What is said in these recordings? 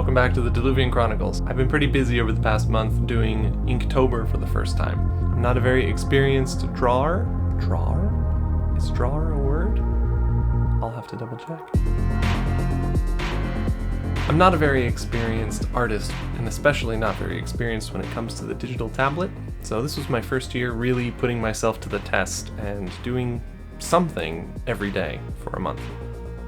welcome back to the Diluvian Chronicles. I've been pretty busy over the past month doing Inktober for the first time. I'm not a very experienced drawer. Drawer? Is drawer a word? I'll have to double check. I'm not a very experienced artist, and especially not very experienced when it comes to the digital tablet, so this was my first year really putting myself to the test and doing something every day for a month.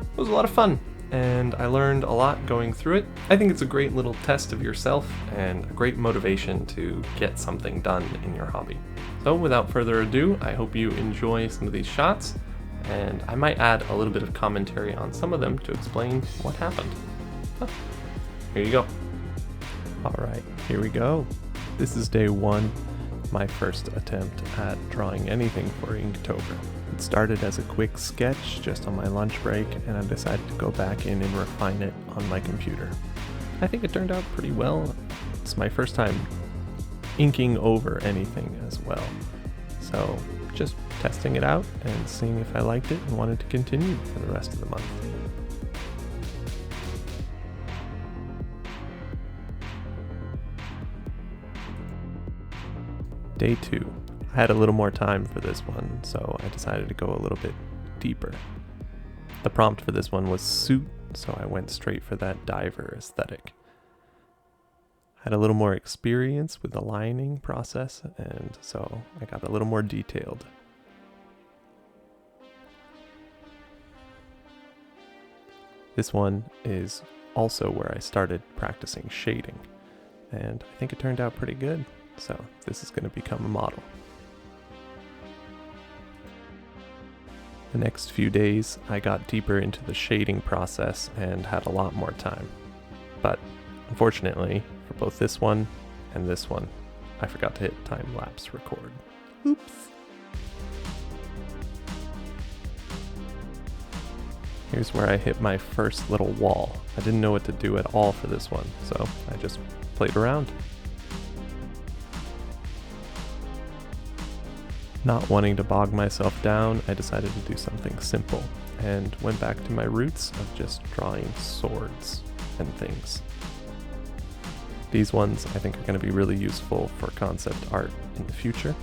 It was a lot of fun, and I learned a lot going through it. I think it's a great little test of yourself and a great motivation to get something done in your hobby. So without further ado, I hope you enjoy some of these shots, and I might add a little bit of commentary on some of them to explain what happened. Here you go. Alright, here we go. This is day one, my first attempt at drawing anything for Inktober. It started as a quick sketch just on my lunch break, and I decided to go back in and refine it on my computer. I think it turned out pretty well. It's my first time inking over anything as well. So just testing it out and seeing if I liked it and wanted to continue for the rest of the month. Day 2. I had a little more time for this one, so I decided to go a little bit deeper. The prompt for this one was suit, so I went straight for that diver aesthetic. I had a little more experience with the lining process, and so I got a little more detailed. This one is also where I started practicing shading, and I think it turned out pretty good. So this is going to become a model. The next few days, I got deeper into the shading process and had a lot more time. But unfortunately, for both this one and this one, I forgot to hit time-lapse record. Oops. Here's where I hit my first little wall. I didn't know what to do at all for this one, so I just played around. Not wanting to bog myself down, I decided to do something simple, and went back to my roots of just drawing swords and things. These ones I think are going to be really useful for concept art in the future,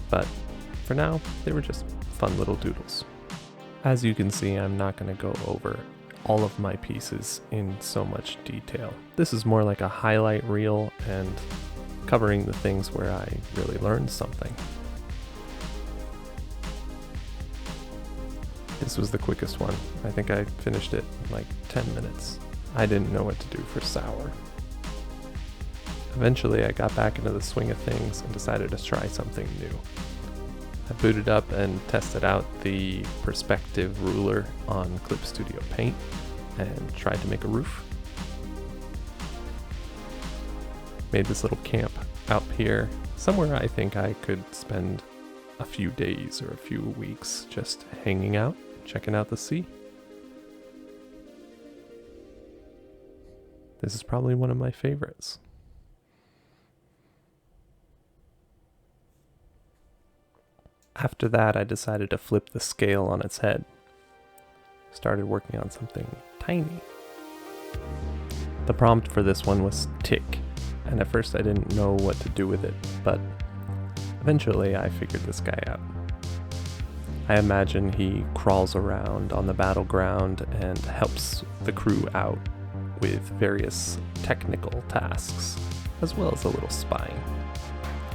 but for now, they were just fun little doodles. As you can see, I'm not going to go over all of my pieces in so much detail. This is more like a highlight reel and covering the things where I really learned something. This was the quickest one. I think I finished it in like 10 minutes. I didn't know what to do for sour. Eventually I got back into the swing of things and decided to try something new. I booted up and tested out the perspective ruler on Clip Studio Paint and tried to make a roof. Made this little camp out here, somewhere I think I could spend a few days or a few weeks just hanging out, checking out the sea. This is probably one of my favorites. After that, I decided to flip the scale on its head. Started working on something tiny. The prompt for this one was tick. And at first I didn't know what to do with it, but eventually I figured this guy out. I imagine he crawls around on the battleground and helps the crew out with various technical tasks, as well as a little spying.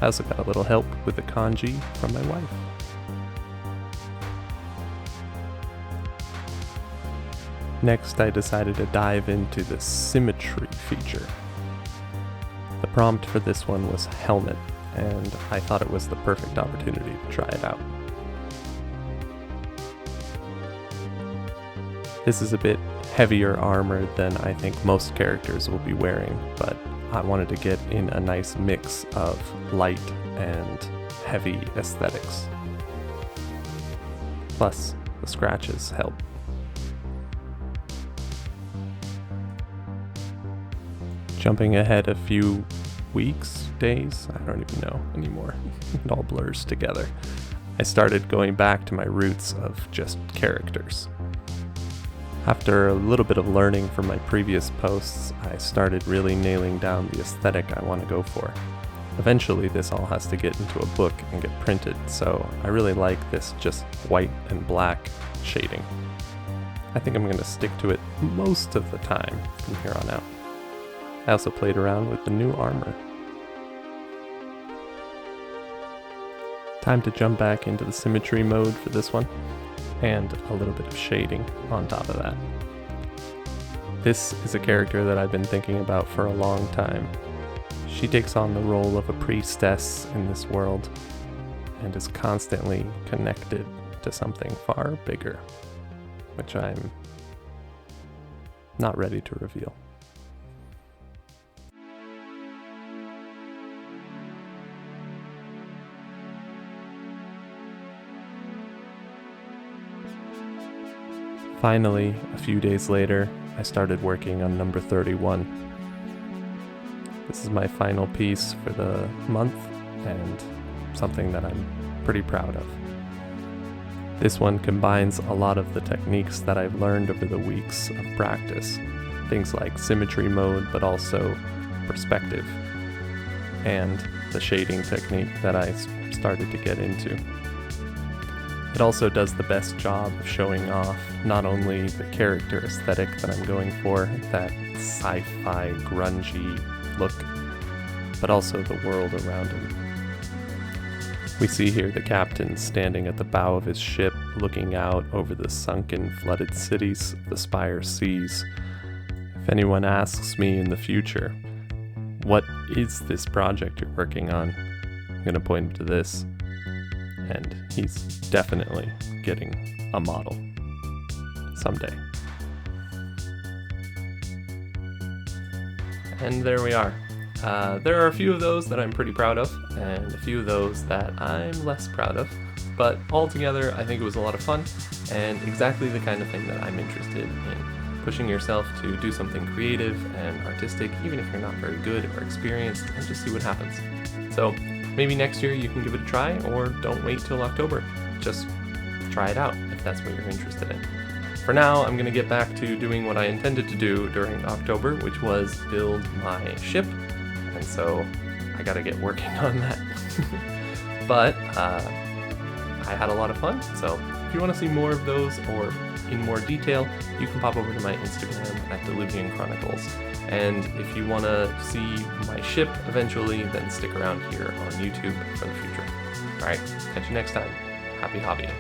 I also got a little help with the kanji from my wife. Next, I decided to dive into the Symmetry feature. The prompt for this one was helmet, and I thought it was the perfect opportunity to try it out. This is a bit heavier armor than I think most characters will be wearing, but I wanted to get in a nice mix of light and heavy aesthetics. Plus, the scratches help. Jumping ahead a few weeks, days, I don't even know anymore. It all blurs together. I started going back to my roots of just characters. After a little bit of learning from my previous posts, I started really nailing down the aesthetic I want to go for. Eventually this all has to get into a book and get printed, so I really like this just white and black shading. I think I'm going to stick to it most of the time from here on out. I also played around with the new armor. Time to jump back into the symmetry mode for this one, and a little bit of shading on top of that. This is a character that I've been thinking about for a long time. She takes on the role of a priestess in this world, and is constantly connected to something far bigger, which I'm not ready to reveal. Finally, a few days later, I started working on number 31. This is my final piece for the month, and something that I'm pretty proud of. This one combines a lot of the techniques that I've learned over the weeks of practice. Things like symmetry mode, but also perspective, and the shading technique that I started to get into. It also does the best job of showing off not only the character aesthetic that I'm going for, that sci-fi grungy look, but also the world around him. We see here the captain standing at the bow of his ship, looking out over the sunken, flooded cities of the Spire Seas. If anyone asks me in the future, what is this project you're working on? I'm going to point to this. And he's definitely getting a model someday. And there we are. There are a few of those that I'm pretty proud of, and a few of those that I'm less proud of. But altogether, I think it was a lot of fun, and exactly the kind of thing that I'm interested in. Pushing yourself to do something creative and artistic, even if you're not very good or experienced, and just see what happens. So maybe next year you can give it a try, or don't wait till October. Just try it out if that's what you're interested in. For now, I'm going to get back to doing what I intended to do during October, which was build my ship, and so I gotta get working on that. But I had a lot of fun, so if you want to see more of those or in more detail, you can pop over to my Instagram at Diluvian Chronicles. And if you want to see my ship eventually, then stick around here on YouTube for the future. Alright, catch you next time. Happy hobbying.